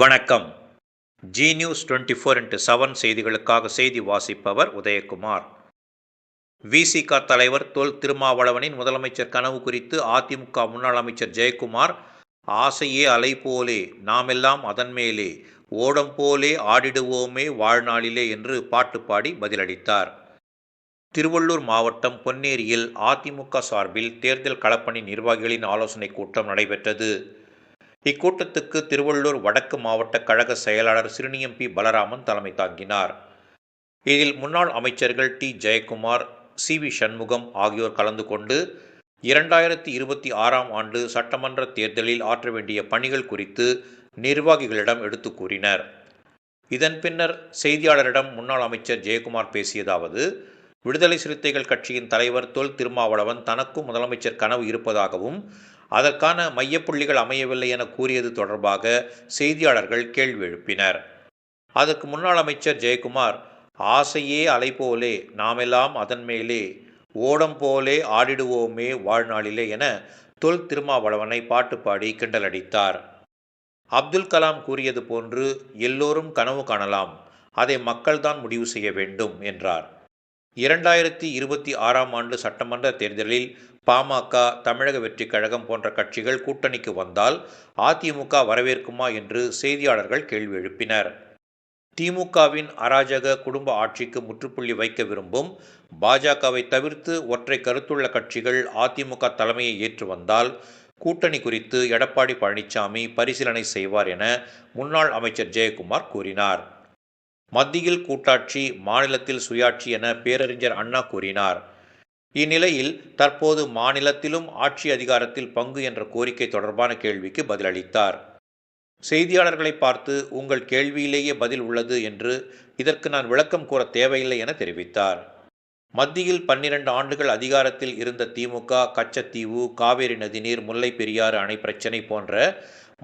வணக்கம். G news 24x7 செய்திகளுக்காக செய்தி வாசிப்பவர் உதயகுமார். விசிக தலைவர் தொல் திருமாவளவனின் முதலமைச்சர் கனவு குறித்து அதிமுக முன்னாள் அமைச்சர் ஜெயக்குமார், ஆசையே அலை போலே நாமெல்லாம் அதன் மேலே, ஓடம் போலே ஆடிடுவோமே வாழ்நாளிலே என்று பாட்டு பாடி பதிலளித்தார். திருவள்ளூர் மாவட்டம் பொன்னேரியில் அதிமுக சார்பில் தேர்தல் களப்பணி நிர்வாகிகளின் ஆலோசனை கூட்டம் நடைபெற்றது. இக்கூட்டத்துக்கு திருவள்ளூர் வடக்கு மாவட்ட கழக செயலாளர் சிறுனியம் பி. பலராமன் தலைமை தாங்கினார். இதில் முன்னாள் அமைச்சர்கள் D. Jayakumar, C. V. Shanmugam ஆகியோர் கலந்து கொண்டு 2026ஆம் ஆண்டு சட்டமன்ற தேர்தலில் ஆற்ற வேண்டிய பணிகள் குறித்து நிர்வாகிகளிடம் எடுத்து கூறினர். இதன் பின்னர் செய்தியாளரிடம் முன்னாள் அமைச்சர் ஜெயக்குமார் பேசியதாவது: விடுதலை சிறுத்தைகள் கட்சியின் தலைவர் தொல் திருமாவளவன் தனக்கும் முதலமைச்சர் கனவு இருப்பதாகவும் அதற்கான மையப்புள்ளிகள் அமையவில்லை என கூறியது தொடர்பாக செய்தியாளர்கள் கேள்வி எழுப்பினர். அதற்கு முன்னாள் அமைச்சர் ஜெயக்குமார், ஆசையே அலை போலே நாமெல்லாம் அதன் மேலே, ஓடம் போலே ஆடிடுவோமே வாழ்நாளிலே என தொல் திருமாவளவனை பாட்டு பாடி கிண்டலடித்தார். அப்துல் கலாம் கூறியது போன்று எல்லோரும் கனவு காணலாம், அதை மக்கள்தான் முடிவு செய்ய வேண்டும் என்றார். 2026ஆம் ஆண்டு சட்டமன்ற தேர்தலில் பாமக, தமிழக வெற்றி கழகம் போன்ற கட்சிகள் கூட்டணிக்கு வந்தால் அதிமுக வரவேற்குமா என்று செய்தியாளர்கள் கேள்வி எழுப்பினர். திமுகவின் அராஜக குடும்ப ஆட்சிக்கு முற்றுப்புள்ளி வைக்க விரும்பும் பாஜகவை தவிர்த்து ஒற்றை கருத்துள்ள கட்சிகள் அதிமுக தலைமையை ஏற்று வந்தால் கூட்டணி குறித்து எடப்பாடி பழனிசாமி பரிசீலனை செய்வார் என முன்னாள் அமைச்சர் ஜெயக்குமார் கூறினார். மத்தியில் கூட்டாட்சி, மாநிலத்தில் சுயாட்சி என பேரறிஞர் அண்ணா கூறினார். இந்நிலையில் தற்போது மாநிலத்திலும் ஆட்சி அதிகாரத்தில் பங்கு என்ற கோரிக்கை தொடர்பான கேள்விக்கு பதிலளித்தார். செய்தியாளர்களை பார்த்து, உங்கள் கேள்வியிலேயே பதில் உள்ளது என்று, இதற்கு நான் விளக்கம் கூற தேவையில்லை என தெரிவித்தார். மத்தியில் 12 ஆண்டுகள் அதிகாரத்தில் இருந்த திமுக கச்சத்தீவு, காவேரி நதிநீர், முல்லை பெரியாறு அணை பிரச்சினை போன்ற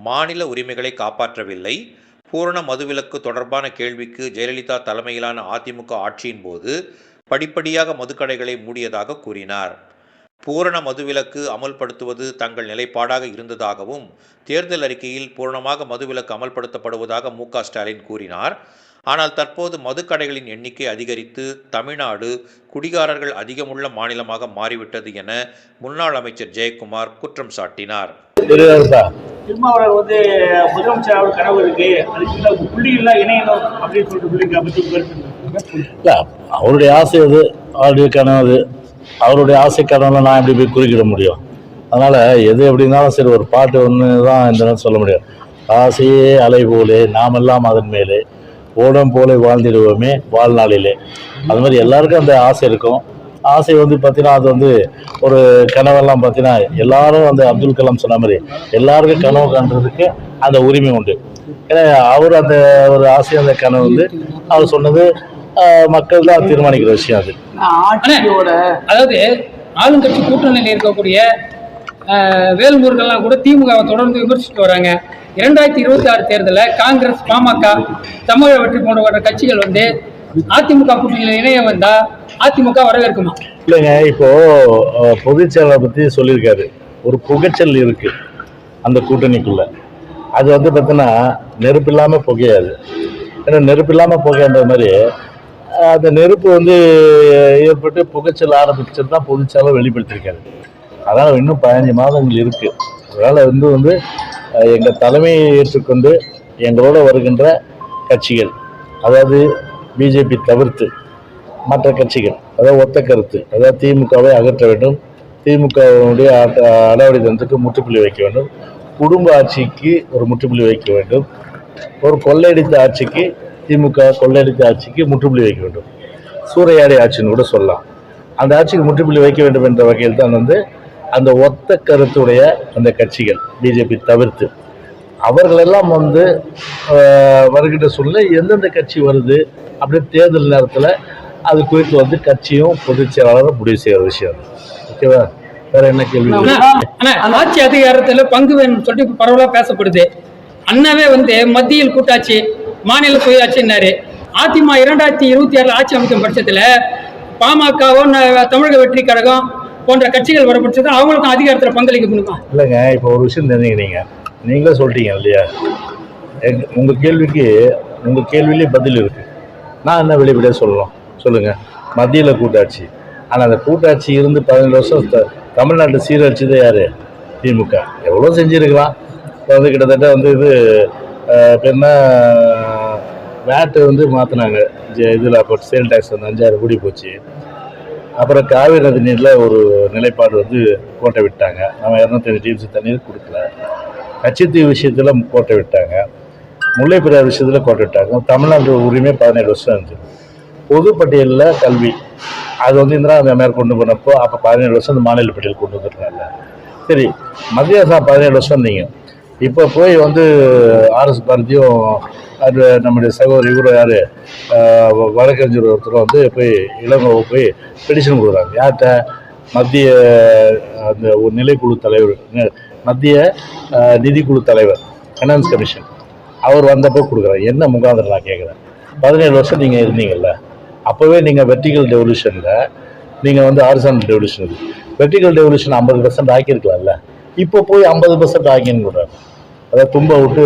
மாநில உரிமைகளை காப்பாற்றவில்லை. பூரண மதுவிலக்கு தொடர்பான கேள்விக்கு ஜெயலலிதா தலைமையிலான அதிமுக ஆட்சியின் போது படிப்படியாக மதுக்கடைகளை மூடியதாக கூறினார். பூரண மதுவிலக்கு அமல்படுத்துவது தங்கள் நிலைப்பாடாக இருந்ததாகவும் தேர்தல் அறிக்கையில் பூரணமாக மதுவிலக்கு அமல்படுத்தப்படுவதாக மு.க. ஸ்டாலின் கூறினார். ஆனால் தற்போது மதுக்கடைகளின் எண்ணிக்கை அதிகரித்து தமிழ்நாடு குடிகாரர்கள் அதிகமுள்ள மாநிலமாக மாறிவிட்டது என முன்னாள் அமைச்சர் ஜெயக்குமார் குற்றம் சாட்டினார். திருமாவளவன் முதலமைச்சர் கனவு இருக்கு, அதுக்கு புள்ளி இல்ல இணையணும் அப்படின்னு சொல்லிட்டு அவருடைய ஆசை அது, அவருடைய கனவு, அவருடைய ஆசை கனவுல நான் எப்படி போய் குறிக்கிட முடியும்? அதனால எது எப்படி இருந்தாலும் சரி, ஒரு பாட்டு ஒன்று தான் இந்த நேரம் சொல்ல முடியும். ஆசையே அலை போலே நாமெல்லாம் அதன் மேலே, ஓடம் போலே வாழ்ந்திடுவோமே வாழ்நாளிலே. அது மாதிரி எல்லாருக்கும் அந்த ஆசை இருக்கும். ஆசை பார்த்தீங்கன்னா அது ஒரு கனவெல்லாம் பார்த்தீங்கன்னா எல்லாரும் அப்துல் கலாம் சொன்ன மாதிரி எல்லாருக்கும் கனவு காண்றதுக்கு அந்த உரிமை உண்டு. ஏன்னா அவர் அந்த ஒரு ஆசை, அந்த கனவு அவர் சொன்னது மக்கள் தான் தீர்மானிக்கிற விஷயம். அது அதாவது ஆளுங்கட்சி கூட்டணியில் இருக்கக்கூடிய வேல்முருகன்லாம் கூட திமுகவை தொடர்ந்து விமர்சித்து வராங்க. 2026 தேர்தலில் காங்கிரஸ், பாமக, தமிழக வெற்றி போன்ற கட்சிகள் அதிமுக கூட்டணியில் இணைய வந்தா அதிமுக வரவேற்குமா? இல்லைங்க, இப்போ பொதுச்செயலாளர் பத்தி சொல்லியிருக்காரு. ஒரு புகைச்சல் இருக்கு அந்த கூட்டணிக்குள்ள. அது பார்த்தீங்கன்னா நெருப்பு இல்லாம புகையாது. ஏன்னா நெருப்பு இல்லாம புகைன்ற மாதிரி அந்த நெருப்பு ஏற்பட்டு புகைச்சல் ஆரம்பிச்சது தான் பொதுச்செயலாளர் வெளிப்படுத்தியிருக்காரு. அதனால இன்னும் 15 மாதங்கள் இருக்கு. அதனால எங்க தலைமையை ஏற்றுக்கொண்டு எங்களோட வருகின்ற கட்சிகள், அதாவது பிஜேபி தவிர்த்து மற்ற கட்சிகள், அதாவது ஒத்த கருத்து, அதாவது திமுகவை அகற்ற வேண்டும், திமுகவுடைய அடாவடி தனத்துக்கு முற்றுப்புள்ளி வைக்க வேண்டும், குடும்ப ஆட்சிக்கு ஒரு முற்றுப்புள்ளி வைக்க வேண்டும், ஒரு கொள்ளையடித்த ஆட்சிக்கு, திமுக கொள்ளையடித்த ஆட்சிக்கு முற்றுப்புள்ளி வைக்க வேண்டும், சூறையாடி ஆட்சின்னு கூட சொல்லலாம். அந்த ஆட்சிக்கு முற்றுப்புள்ளி வைக்க வேண்டும் என்ற வகையில் தான் அந்த ஒத்த கருத்துடைய அந்த கட்சிகள் பிஜேபி தவிர்த்து அவர்களெல்லாம் வருகின்ற சூழ்நிலை எந்தெந்த கட்சி வருது அப்படி தேர்தல் நேரத்தில் அது குறித்து கட்சியும் பொதுச் செயலாளரும் முடிவு செய்கிற விஷயம். ஓகேவா? வேற என்ன கேள்வி? ஆட்சி அதிகாரத்தில் பங்கு வேணும்னு சொல்லிட்டு பரவலாக பேசப்படுது. அண்ணாவே மத்தியில் கூட்டாட்சி, மாநில சுயாட்சின்னாரு. அதிமுக 2026 ஆட்சி அமைக்கும் பட்சத்தில் பாமகவும் தமிழக வெற்றி கழகம் போன்ற கட்சிகள் வர பட்சத்தில் அவங்களுக்கும் அதிகாரத்தில் பங்களிக்க முடியுமா? இல்லைங்க, இப்போ ஒரு விஷயம் தெரிஞ்சுக்கிறீங்க, நீங்களே சொல்லிட்டீங்க இல்லையா? உங்கள் கேள்வியிலே பதில் இருக்குது. நான் என்ன வெளிப்படையாக சொல்லலாம் சொல்லுங்கள். மத்தியில் கூட்டாட்சி, ஆனால் அந்த கூட்டாட்சி இருந்து 17 வருஷம் தமிழ்நாட்டை சீரழிச்சது யார்? திமுக. எவ்வளோ செஞ்சுருக்கலாம். இப்போ வந்து கிட்டத்தட்ட வந்து இது என்ன வேட்டு வந்து மாற்றினாங்க. இதில் அப்போ சேல் டேக்ஸ் வந்து 5000 கோடி போச்சு. அப்புறம் காவிரி நதி நீரில் ஒரு நிலைப்பாடு வந்து கோட்டை விட்டாங்க. நம்ம 205 டிஎம்சி தண்ணீர் கொடுக்கல. கட்சித்தீவு விஷயத்தில் கோட்டை விட்டாங்க. முல்லை பெரியார் விஷயத்தில் கோட்டை விட்டாங்க. தமிழ்நாட்டு உரிமை 17 வருஷம் இருந்துச்சு. பொதுப்பட்டியலில் கல்வி அது வந்து இந்திரா மேற்கொண்டு போனப்போ அப்போ 17 வருஷம் அந்த மாநில பட்டியல் கொண்டு வந்துருக்காங்க. சரி, மத்திய அரசு 17 வருஷம் இருந்தீங்க. இப்போ போய் வந்து ஆர்எஸ் பாரதியும் அது நம்முடைய சகோதரி இவர் யார் வழக்கறிஞர் ஒருத்தர் வந்து போய் இளங்கோவை போய் பெடிஷன் கொடுக்குறாங்க. யார்கிட்ட? மத்திய அந்த ஒரு நிலைக்குழு தலைவர், மத்திய நிதிக்குழு தலைவர், ஃபைனான்ஸ் கமிஷன், அவர் வந்தப்போ கொடுக்குறாரு. என்ன முகாந்திரம் நான் கேட்குறேன். 17 வருஷம் நீங்கள் இருந்தீங்கல்ல, அப்போவே நீங்கள் வெர்டிகல் டெவல்யூஷனில் நீங்கள் வந்து ஹாரிசான்டல் டெவல்யூஷன் வெர்டிகல் டெவல்யூஷன் 50% ஆக்கியிருக்கலாம்ல. இப்போ போய் 50% ஆக்கின்னு கொடுறாரு. அதாவது தும்ப விட்டு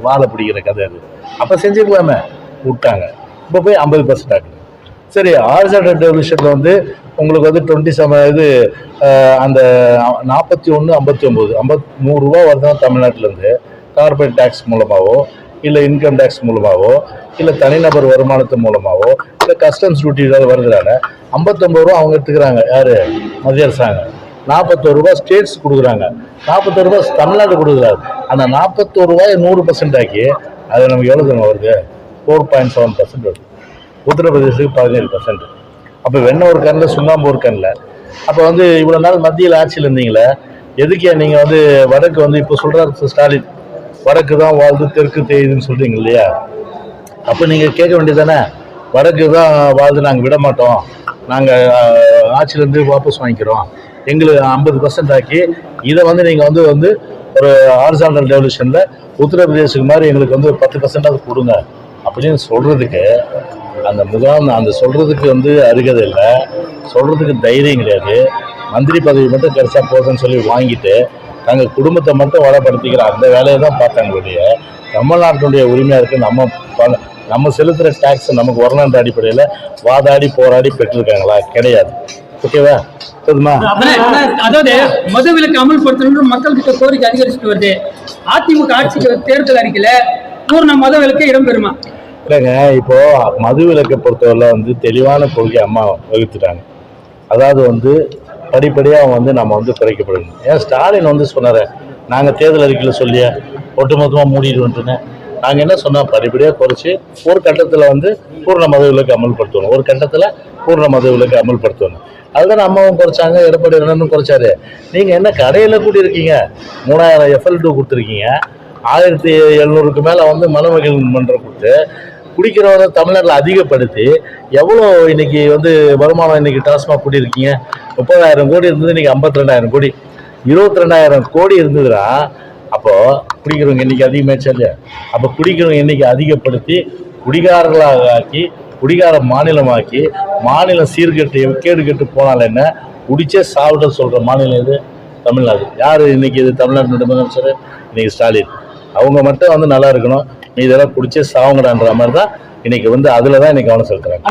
வாழை பிடிக்கிற கதை அது. அப்போ செஞ்சுக்கலாமே, விட்டாங்க. இப்போ போய் 50% ஆக்குது. சரி, ஹாரிசான்டல் டெவல்யூஷனில் வந்து உங்களுக்கு வந்து 27 இது அந்த 41, 59, 100 ரூபா வருதுன்னா தமிழ்நாட்டிலேருந்து கார்பரேட் டேக்ஸ் மூலமாகவோ இல்லை இன்கம் டேக்ஸ் மூலமாகவோ இல்லை தனிநபர் வருமானத்து மூலமாகவோ இல்லை கஸ்டம்ஸ் டியூட்டி ஏதாவது வருதுனால 59 ரூபா அவங்க எடுத்துக்கிறாங்க. யார்? மத்திய அரசாங்கம். 41 ரூபா ஸ்டேட்ஸ் கொடுக்குறாங்க. 41 ரூபா தமிழ்நாடு கொடுக்குறாரு. அந்த 41 ரூபாயை 100% ஆக்கி அது நமக்கு எவ்வளோ தூரம் வருது? 4.7% வருது. உத்தரப்பிரதேசத்துக்கு 17%. அப்போ வெண்ணெய் ஒரு கண்ணில் சுண்ணாம்பு ஒரு கண்ணில். அப்போ வந்து இவ்வளோ நாள் மத்தியில் ஆட்சியில் இருந்தீங்களே, எதுக்கே நீங்கள் வந்து வடக்கு வந்து இப்போ சொல்கிறார் ஸ்டாலின் வடக்கு தான் வாழ்ந்து தெற்கு தேயுதுன்னு சொல்கிறீங்க இல்லையா? அப்போ நீங்கள் கேட்க வேண்டியதானே, வடக்கு தான் வாழ்ந்து நாங்கள் விட மாட்டோம், நாங்கள் ஆட்சியிலேருந்து வாபஸ் வாங்கிக்கிறோம், எங்களுக்கு 50% ஆக்கி இதை வந்து நீங்கள் வந்து ஒரு ஹாரிசான்டல் டெவல்யூஷனில் உத்தரப்பிரதேசத்துக்கு மாதிரி எங்களுக்கு வந்து 10% கொடுங்க அப்படின்னு சொல்கிறதுக்கு அந்த சொல்கிறதுக்கு வந்து அருகதை இல்லை, சொல்கிறதுக்கு தைரியம் கிடையாது. மந்திரி பதவி மட்டும் கிடைச்சா போதுன்னு சொல்லி வாங்கிட்டு தங்கள் குடும்பத்தை மட்டும் வளப்படுத்திக்கிற அந்த வேலையை தான் பார்த்தாங்க வெளியே. தமிழ்நாட்டினுடைய உரிமையாக இருக்குது. நம்ம செலுத்துகிற டேக்ஸ் நமக்கு வரலான்ற அடிப்படையில் வாதாடி போராடி பெற்றிருக்காங்களா? கிடையாது. ஓகேவா? போதுமா? அதாவது மது விலக்கு அமல்படுத்தணும் மக்கள் கிட்ட கோரிக்கை அதிகரிச்சுட்டு வருது. அதிமுக ஆட்சிக்கு தேர்தல் அறிக்கையில பூர்ண மத விலக்கு இடம்பெறுமா? இல்லைங்க, இப்போ மது விலக்கை பொறுத்தவரை வந்து தெளிவான கொள்கை அம்மா வகுத்துட்டாங்க. அதாவது வந்து படிப்படியாக வந்து நம்ம வந்து குறைக்கப்படணும். ஏன் ஸ்டாலின் வந்து சொன்னார், நாங்கள் தேர்தல் அறிக்கையில் சொல்லிய ஒட்டுமொத்தமாக மூடிடுவோன்ட்டுன்னு. நாங்கள் என்ன சொன்னோம், படிப்படியாக குறைச்சி ஒரு கட்டத்தில் வந்து பூர்ண மத விலக்கு அமல்படுத்தணும், ஒரு கட்டத்தில் பூர்ண மத விலக்கு அமல்படுத்தணும். அதுதான் அம்மாவும் குறைச்சாங்க, எடப்பாடி அண்ணனும் குறைச்சாரு. நீங்கள் என்ன கடையில் கூட்டியிருக்கீங்க, 3000 FL2 கொடுத்துருக்கீங்க, 1700க்கு மேலே வந்து மனமகிழ் மன்றம் கொடுத்து குடிக்கிறவங்க தமிழ்நாட்டில் அதிகப்படுத்தி எவ்வளோ இன்னைக்கு வந்து வருமானம் இன்னைக்கு டாஸ்மாக் கூட்டியிருக்கீங்க? 30,000 கோடி இருந்தது, இன்னைக்கு 52,000 கோடி, 22,000 கோடி இருந்ததுன்னா அப்போது குடிக்கிறவங்க இன்னைக்கு அதிகமாச்சா இல்லையா? அப்போ குடிக்கிறவங்க இன்னைக்கு அதிகப்படுத்தி குடிகாரர்களாக ஆக்கி குடிகார மாநிலமாக்கி மாநிலம் சீர்கெட்டு கேடு கெட்டு போனால என்ன குடிச்சே சாப்பிட சொல்கிற மாநிலம் இது தமிழ்நாடு. யார் இன்னைக்கு இது? தமிழ்நாட்டினுடைய முதலமைச்சர் இன்னைக்கு ஸ்டாலின். அவங்க மட்டும் வந்து நல்லா இருக்கணும், நீ இதெல்லாம் குடிச்சே சாவுங்கடான்ற மாதிரி தான் இன்னைக்கு வந்து அதில் தான் இன்னைக்கு கவனம் செலுத்துறாங்க.